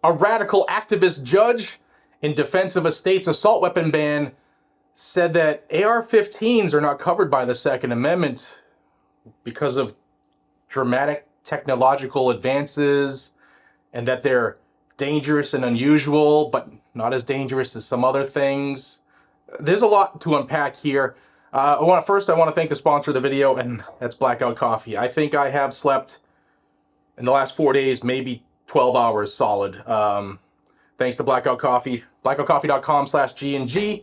A radical activist judge in defense of a state's assault weapon ban said that AR-15s are not covered by the Second Amendment because of dramatic technological advances and that they're dangerous and unusual, but not as dangerous as some other things. There's a lot to unpack here. I want to thank the sponsor of the video, and that's Blackout Coffee. I think I have slept in the last 4 days, maybe 12 hours solid. Thanks to Blackout Coffee, blackoutcoffee.com/GNG.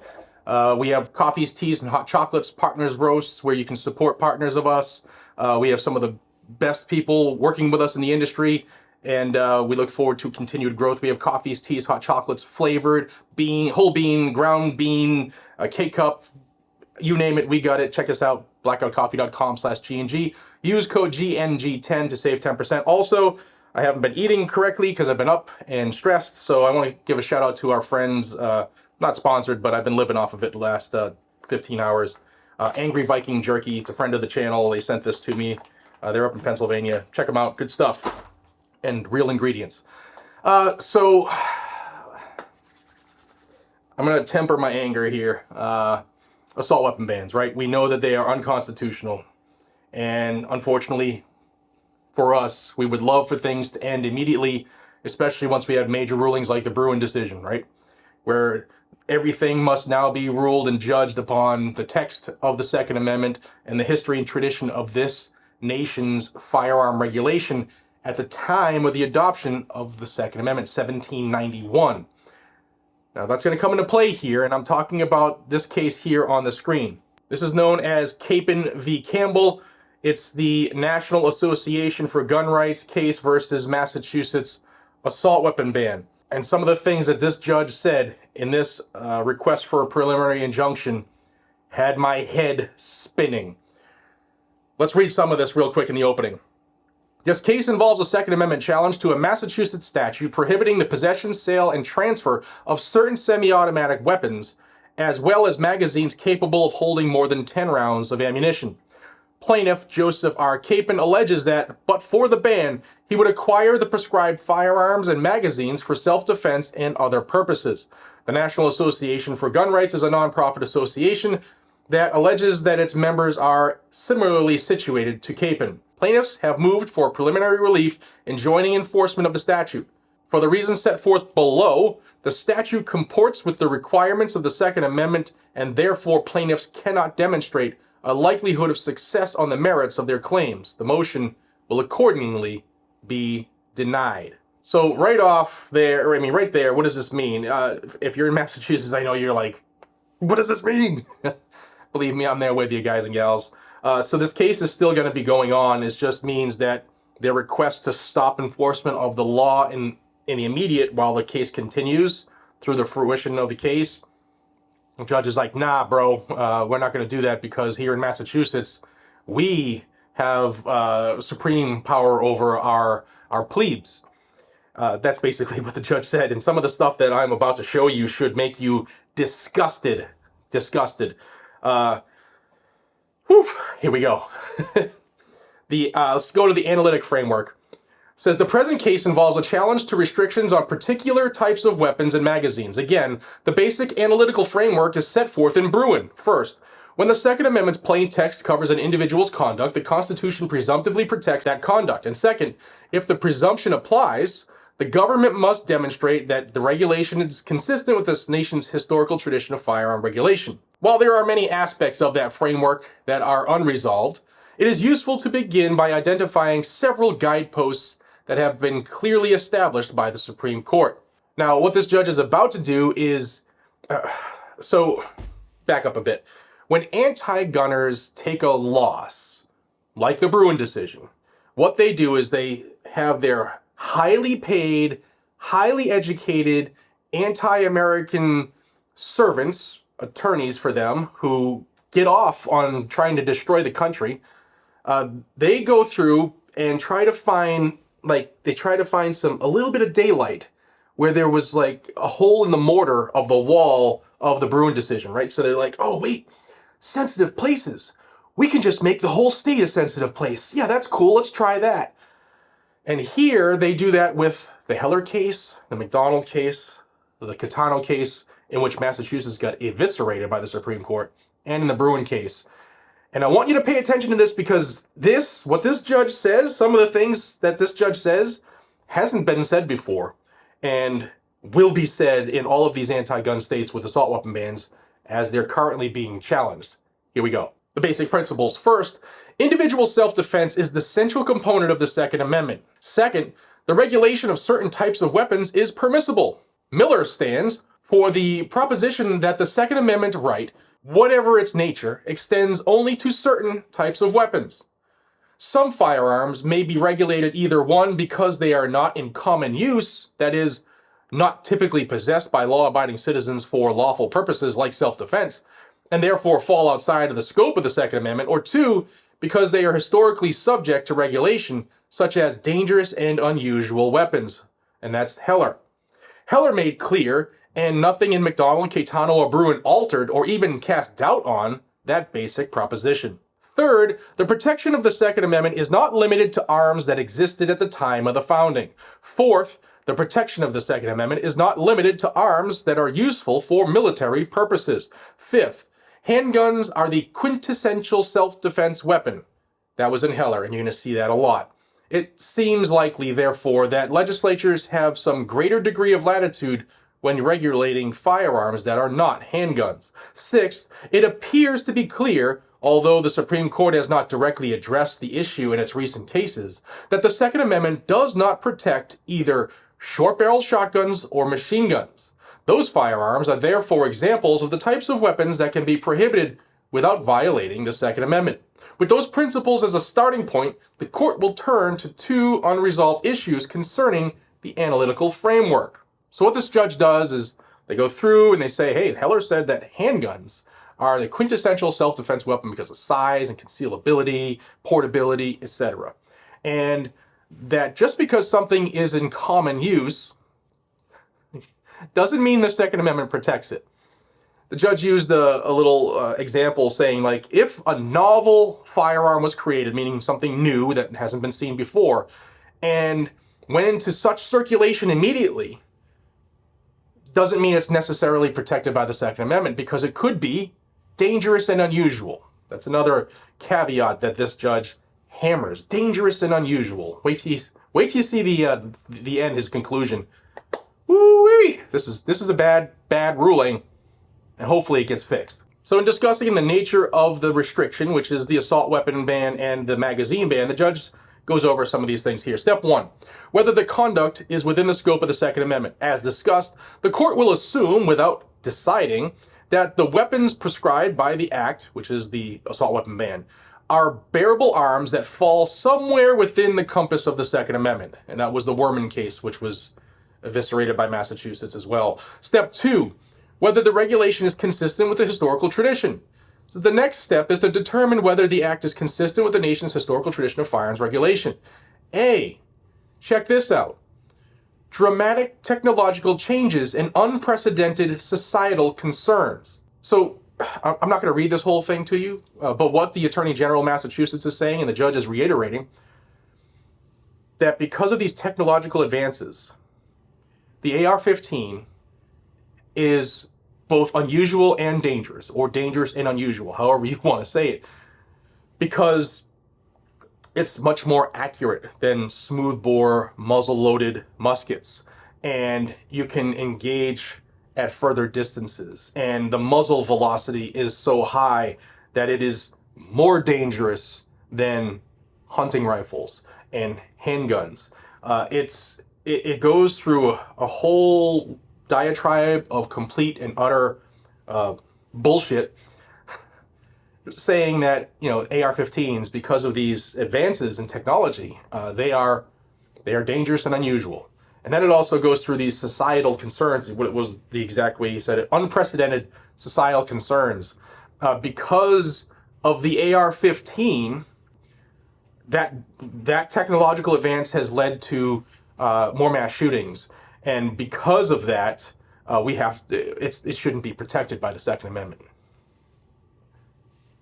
We have coffees, teas, and hot chocolates, partners roasts, where you can support partners of us. We have some of the best people working with us in the industry, and we look forward to continued growth. We have coffees, teas, hot chocolates, flavored, bean, whole bean, ground bean, K-cup, you name it, we got it. Check us out, blackoutcoffee.com/GNG. Use code GNG10 to save 10%. Also, I haven't been eating correctly because I've been up and stressed, so I want to give a shout out to our friends, not sponsored, but I've been living off of it the last 15 hours. Angry Viking Jerky, it's a friend of the channel. They sent this to me. They're up in Pennsylvania. Check them out, good stuff. And real ingredients. So, I'm going to temper my anger here. Assault weapon bans, right? We know that they are unconstitutional. And unfortunately, for us, we would love for things to end immediately, especially once we have major rulings like the Bruin decision, right? Where everything must now be ruled and judged upon the text of the Second Amendment and the history and tradition of this nation's firearm regulation at the time of the adoption of the Second Amendment, 1791. Now that's going to come into play here, and I'm talking about this case here on the screen. This is known as Capon v. Campbell. It's the National Association for Gun Rights case versus Massachusetts assault weapon ban. And some of the things that this judge said in this request for a preliminary injunction had my head spinning. Let's read some of this real quick in the opening. This case involves a Second Amendment challenge to a Massachusetts statute prohibiting the possession, sale, and transfer of certain semi-automatic weapons, as well as magazines capable of holding more than 10 rounds of ammunition. Plaintiff Joseph R. Capon alleges that, but for the ban, he would acquire the prescribed firearms and magazines for self-defense and other purposes. The National Association for Gun Rights is a nonprofit association that alleges that its members are similarly situated to Capon. Plaintiffs have moved for preliminary relief enjoining enforcement of the statute. For the reasons set forth below, the statute comports with the requirements of the Second Amendment, and therefore plaintiffs cannot demonstrate a likelihood of success on the merits of their claims. The motion will accordingly be denied. So right off there, right there, what does this mean? If you're in Massachusetts, I know you're like, what does this mean? Believe me, I'm there with you, guys and gals. So this case is still going to be going on. It just means that their request to stop enforcement of the law in the immediate while the case continues through the fruition of the case. The judge is like, nah, bro, we're not going to do that because here in Massachusetts, we have supreme power over our plebes. That's basically what the judge said. And some of the stuff that I'm about to show you should make you disgusted. Disgusted. Here we go. Let's go to the analytic framework. It says the present case involves a challenge to restrictions on particular types of weapons and magazines. Again, the basic analytical framework is set forth in Bruin. First, when the Second Amendment's plain text covers an individual's conduct, the Constitution presumptively protects that conduct. And second, if the presumption applies, the government must demonstrate that the regulation is consistent with this nation's historical tradition of firearm regulation. While there are many aspects of that framework that are unresolved, it is useful to begin by identifying several guideposts that have been clearly established by the Supreme Court. Now, what this judge is about to do is, so back up a bit. When anti-gunners take a loss, like the Bruin decision, what they do is they have their highly paid, highly educated, anti-American servants, attorneys for them, who get off on trying to destroy the country. They go through and try to find, a little bit of daylight where there was like a hole in the mortar of the wall of the Bruin decision, right? So they're like, oh wait, sensitive places. We can just make the whole state a sensitive place. Yeah, that's cool, let's try that. And here they do that with the Heller case, the McDonald case, the Catano case, in which Massachusetts got eviscerated by the Supreme Court, and in the Bruin case. And I want you to pay attention to this because what this judge says, some of the things that this judge says, hasn't been said before, and will be said in all of these anti-gun states with assault weapon bans as they're currently being challenged. Here we go. The basic principles. First, individual self-defense is the central component of the Second Amendment. Second, the regulation of certain types of weapons is permissible. Miller stands for the proposition that the Second Amendment right, whatever its nature, extends only to certain types of weapons. Some firearms may be regulated either one, because they are not in common use, that is, not typically possessed by law-abiding citizens for lawful purposes like self-defense, and therefore fall outside of the scope of the Second Amendment, or two, because they are historically subject to regulation, such as dangerous and unusual weapons. And that's Heller. Heller made clear, and nothing in McDonald, Catano, or Bruin altered or even cast doubt on that basic proposition. Third, the protection of the Second Amendment is not limited to arms that existed at the time of the founding. Fourth, the protection of the Second Amendment is not limited to arms that are useful for military purposes. Fifth, handguns are the quintessential self-defense weapon. That was in Heller, and you're going to see that a lot. It seems likely, therefore, that legislatures have some greater degree of latitude when regulating firearms that are not handguns. Sixth, it appears to be clear, although the Supreme Court has not directly addressed the issue in its recent cases, that the Second Amendment does not protect either short-barreled shotguns or machine guns. Those firearms are therefore examples of the types of weapons that can be prohibited without violating the Second Amendment. With those principles as a starting point, the court will turn to two unresolved issues concerning the analytical framework. So what this judge does is they go through and they say, hey, Heller said that handguns are the quintessential self-defense weapon because of size and concealability, portability, etc. And that just because something is in common use doesn't mean the Second Amendment protects it. The judge used a little example saying, like, if a novel firearm was created, meaning something new that hasn't been seen before, and went into such circulation immediately, doesn't mean it's necessarily protected by the Second Amendment, because it could be dangerous and unusual. That's another caveat that this judge hammers. Dangerous and unusual. Wait till you see the end, his conclusion. Woo-wee! This is a bad ruling, and hopefully it gets fixed. So in discussing the nature of the restriction, which is the assault weapon ban and the magazine ban, the judge goes over some of these things here. Step 1, whether the conduct is within the scope of the Second Amendment. As discussed, the court will assume, without deciding, that the weapons prescribed by the act, which is the assault weapon ban, are bearable arms that fall somewhere within the compass of the Second Amendment. And that was the Werman case, which was eviscerated by Massachusetts as well. Step 2, whether the regulation is consistent with the historical tradition. So the next step is to determine whether the act is consistent with the nation's historical tradition of firearms regulation. A, check this out. Dramatic technological changes and unprecedented societal concerns. So I'm not going to read this whole thing to you, but what the Attorney General of Massachusetts is saying, and the judge is reiterating, that because of these technological advances, the AR-15 is both unusual and dangerous, or dangerous and unusual, however you want to say it, because it's much more accurate than smoothbore, muzzle-loaded muskets, and you can engage at further distances, and the muzzle velocity is so high that it is more dangerous than hunting rifles and handguns. It goes through a whole diatribe of complete and utter bullshit, saying that, you know, AR-15s, because of these advances in technology, they are dangerous and unusual. And then it also goes through these societal concerns. What it was the exact way he said it: unprecedented societal concerns, because of the AR-15. That technological advance has led to more mass shootings, and because of that, it shouldn't be protected by the Second Amendment.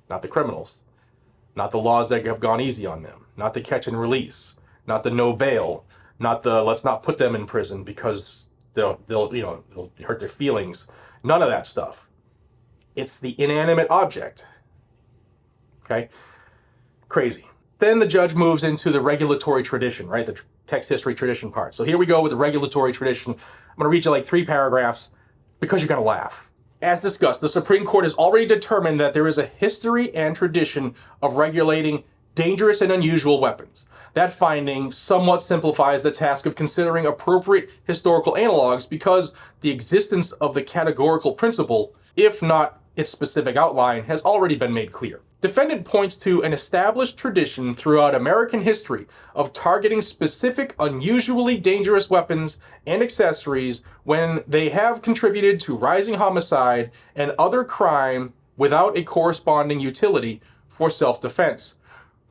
Not the criminals, not the laws that have gone easy on them, not the catch and release, not the no bail, not the let's not put them in prison because they'll hurt their feelings. None of that stuff. It's the inanimate object. Okay? Crazy. Then the judge moves into the regulatory tradition, right? The text history tradition part. So here we go with the regulatory tradition. I'm going to read you like 3 paragraphs because you're going to laugh. As discussed, the Supreme Court has already determined that there is a history and tradition of regulating dangerous and unusual weapons. That finding somewhat simplifies the task of considering appropriate historical analogs because the existence of the categorical principle, if not its specific outline, has already been made clear. Defendant points to an established tradition throughout American history of targeting specific unusually dangerous weapons and accessories when they have contributed to rising homicide and other crime without a corresponding utility for self-defense.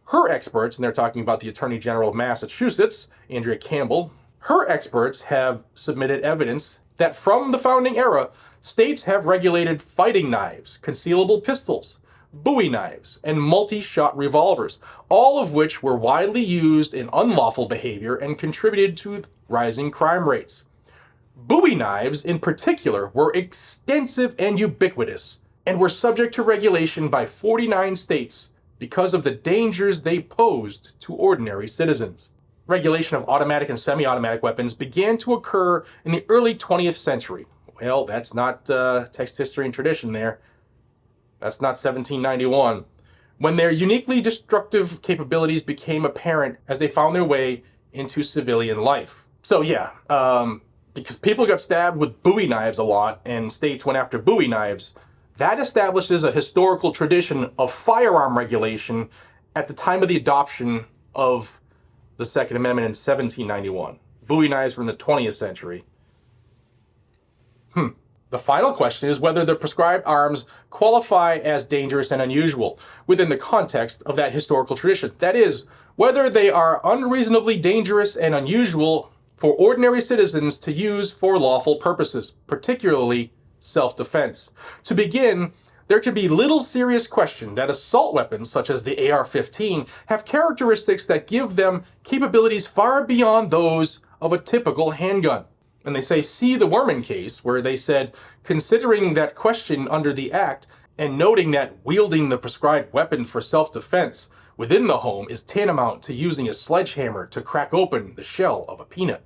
Her experts, and they're talking about the Attorney General of Massachusetts, Andrea Campbell, her experts have submitted evidence that from the founding era, states have regulated fighting knives, concealable pistols, Bowie knives, and multi-shot revolvers, all of which were widely used in unlawful behavior and contributed to rising crime rates. Bowie knives, in particular, were extensive and ubiquitous, and were subject to regulation by 49 states because of the dangers they posed to ordinary citizens. Regulation of automatic and semi-automatic weapons began to occur in the early 20th century. Well, that's not text history and tradition there. That's not 1791. When their uniquely destructive capabilities became apparent as they found their way into civilian life. So yeah, because people got stabbed with Bowie knives a lot and states went after Bowie knives, that establishes a historical tradition of firearm regulation at the time of the adoption of the Second Amendment in 1791. Bowie knives were in the 20th century. The final question is whether the prescribed arms qualify as dangerous and unusual within the context of that historical tradition. That is, whether they are unreasonably dangerous and unusual for ordinary citizens to use for lawful purposes, particularly self-defense. To begin, there can be little serious question that assault weapons, such as the AR-15, have characteristics that give them capabilities far beyond those of a typical handgun. And they say, see the Werman case, where they said, considering that question under the Act and noting that wielding the prescribed weapon for self-defense within the home is tantamount to using a sledgehammer to crack open the shell of a peanut.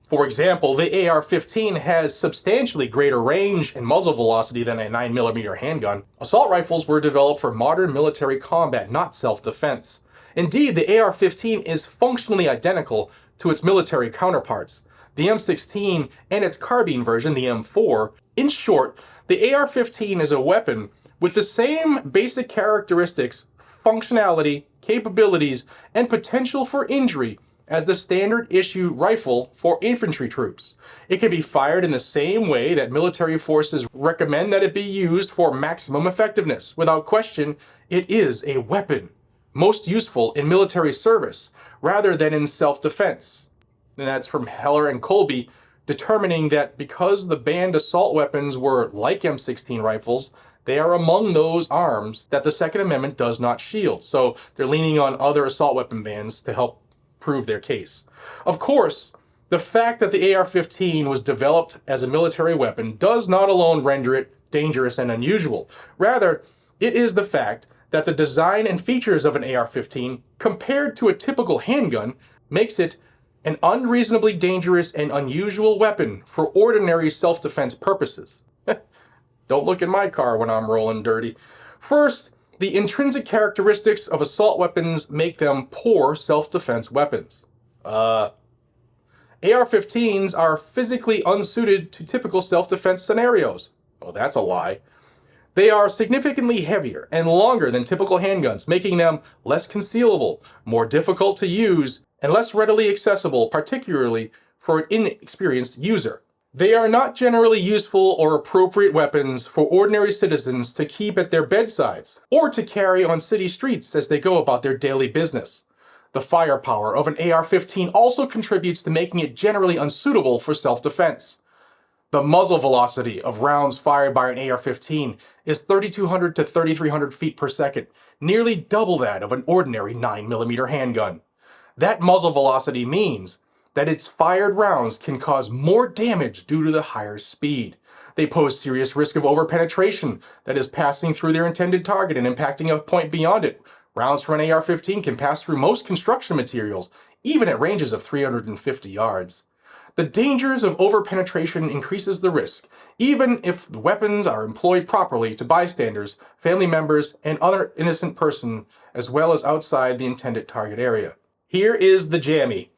For example, the AR-15 has substantially greater range and muzzle velocity than a 9mm handgun. Assault rifles were developed for modern military combat, not self-defense. Indeed, the AR-15 is functionally identical to its military counterparts, the M16 and its carbine version, the M4. In short, the AR-15 is a weapon with the same basic characteristics, functionality, capabilities, and potential for injury as the standard issue rifle for infantry troops. It can be fired in the same way that military forces recommend that it be used for maximum effectiveness. Without question, it is a weapon, most useful in military service rather than in self-defense. And that's from Heller and Colby, determining that because the banned assault weapons were like M16 rifles, they are among those arms that the Second Amendment does not shield. So they're leaning on other assault weapon bans to help prove their case. Of course, the fact that the AR-15 was developed as a military weapon does not alone render it dangerous and unusual. Rather, it is the fact that the design and features of an AR-15 compared to a typical handgun makes it an unreasonably dangerous and unusual weapon for ordinary self-defense purposes. Don't look in my car when I'm rolling dirty. First, the intrinsic characteristics of assault weapons make them poor self-defense weapons. AR-15s are physically unsuited to typical self-defense scenarios. Oh, that's a lie. They are significantly heavier and longer than typical handguns, making them less concealable, more difficult to use, and less readily accessible, particularly for an inexperienced user. They are not generally useful or appropriate weapons for ordinary citizens to keep at their bedsides or to carry on city streets as they go about their daily business. The firepower of an AR-15 also contributes to making it generally unsuitable for self-defense. The muzzle velocity of rounds fired by an AR-15 is 3,200 to 3,300 feet per second, nearly double that of an ordinary 9mm handgun. That muzzle velocity means that its fired rounds can cause more damage due to the higher speed. They pose serious risk of overpenetration, that is, passing through their intended target and impacting a point beyond it. Rounds from an AR-15 can pass through most construction materials, even at ranges of 350 yards. The dangers of overpenetration increases the risk, even if the weapons are employed properly to bystanders, family members, and other innocent persons, as well as outside the intended target area. Here is the jammy.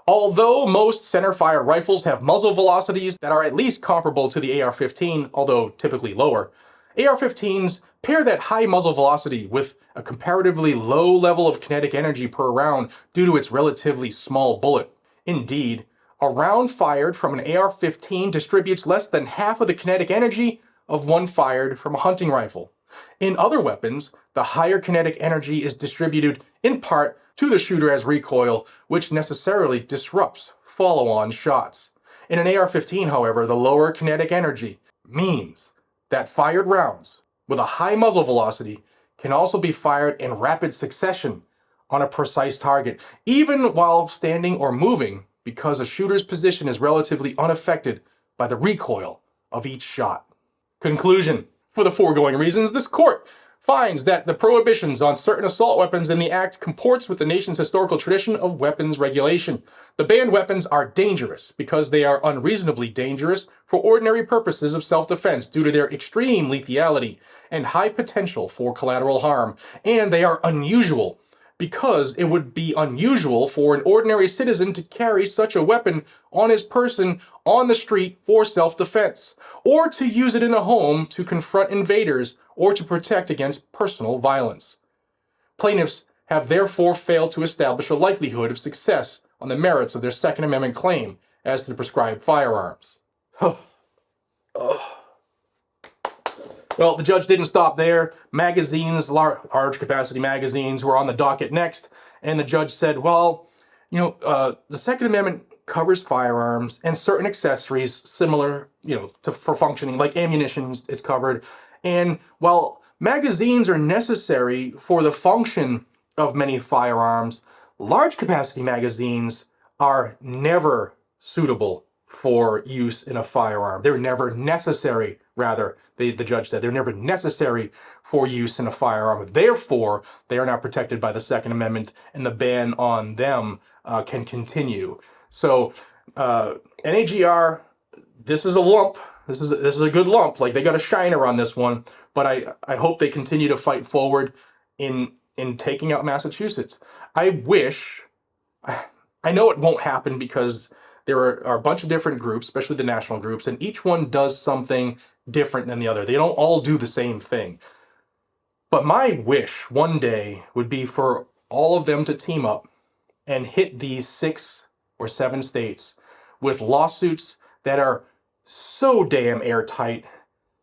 Although most centerfire rifles have muzzle velocities that are at least comparable to the AR-15, although typically lower, AR-15s pair that high muzzle velocity with a comparatively low level of kinetic energy per round due to its relatively small bullet. Indeed, a round fired from an AR-15 distributes less than half of the kinetic energy of one fired from a hunting rifle. In other weapons, the higher kinetic energy is distributed in part to the shooter as recoil, which necessarily disrupts follow-on shots. In an AR-15, however, the lower kinetic energy means that fired rounds with a high muzzle velocity can also be fired in rapid succession on a precise target, even while standing or moving, because a shooter's position is relatively unaffected by the recoil of each shot. Conclusion. For the foregoing reasons, this court finds that the prohibitions on certain assault weapons in the Act comports with the nation's historical tradition of weapons regulation. The banned weapons are dangerous because they are unreasonably dangerous for ordinary purposes of self-defense due to their extreme lethality and high potential for collateral harm, and they are unusual because it would be unusual for an ordinary citizen to carry such a weapon on his person on the street for self-defense, or to use it in a home to confront invaders or to protect against personal violence. Plaintiffs have therefore failed to establish a likelihood of success on the merits of their Second Amendment claim as to the prescribed firearms. Well, the judge didn't stop there. Magazines, large capacity magazines, were on the docket next, and the judge said, well, the Second Amendment covers firearms and certain accessories similar, for functioning, like ammunition is covered. And while magazines are necessary for the function of many firearms, large capacity magazines are never suitable for use in a firearm. They're never necessary, rather, the judge said. They're never necessary for use in a firearm. Therefore, they are not protected by the Second Amendment, and the ban on them can continue. So, NAGR, this is a lump. This is a good lump. Like, they got a shiner on this one, but I hope they continue to fight forward in taking out Massachusetts. I know it won't happen because there are a bunch of different groups, especially the national groups, and each one does something different than the other. They don't all do the same thing. But my wish one day would be for all of them to team up and hit these 6 or 7 states with lawsuits that are so damn airtight,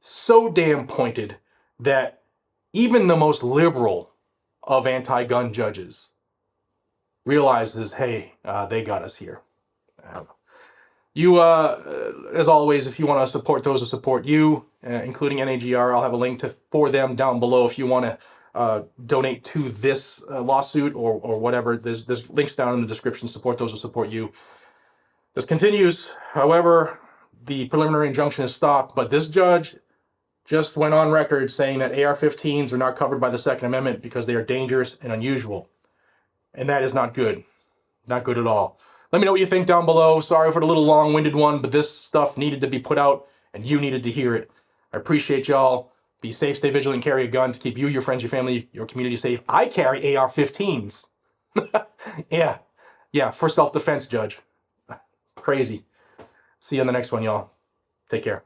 so damn pointed, that even the most liberal of anti-gun judges realizes, hey, they got us here. I don't know. You, as always, if you want to support those who support you, including NAGR, I'll have a link for them down below if you want to donate to this lawsuit or whatever. There's links down in the description. Support those who support you. This continues. However, the preliminary injunction is stopped, but this judge just went on record saying that AR-15s are not covered by the Second Amendment because they are dangerous and unusual. And that is not good. Not good at all. Let me know what you think down below. Sorry for the little long-winded one, but this stuff needed to be put out, and you needed to hear it. I appreciate y'all. Be safe, stay vigilant, carry a gun to keep you, your friends, your family, your community safe. I carry AR-15s. Yeah, for self-defense, Judge. Crazy. See you on the next one, y'all. Take care.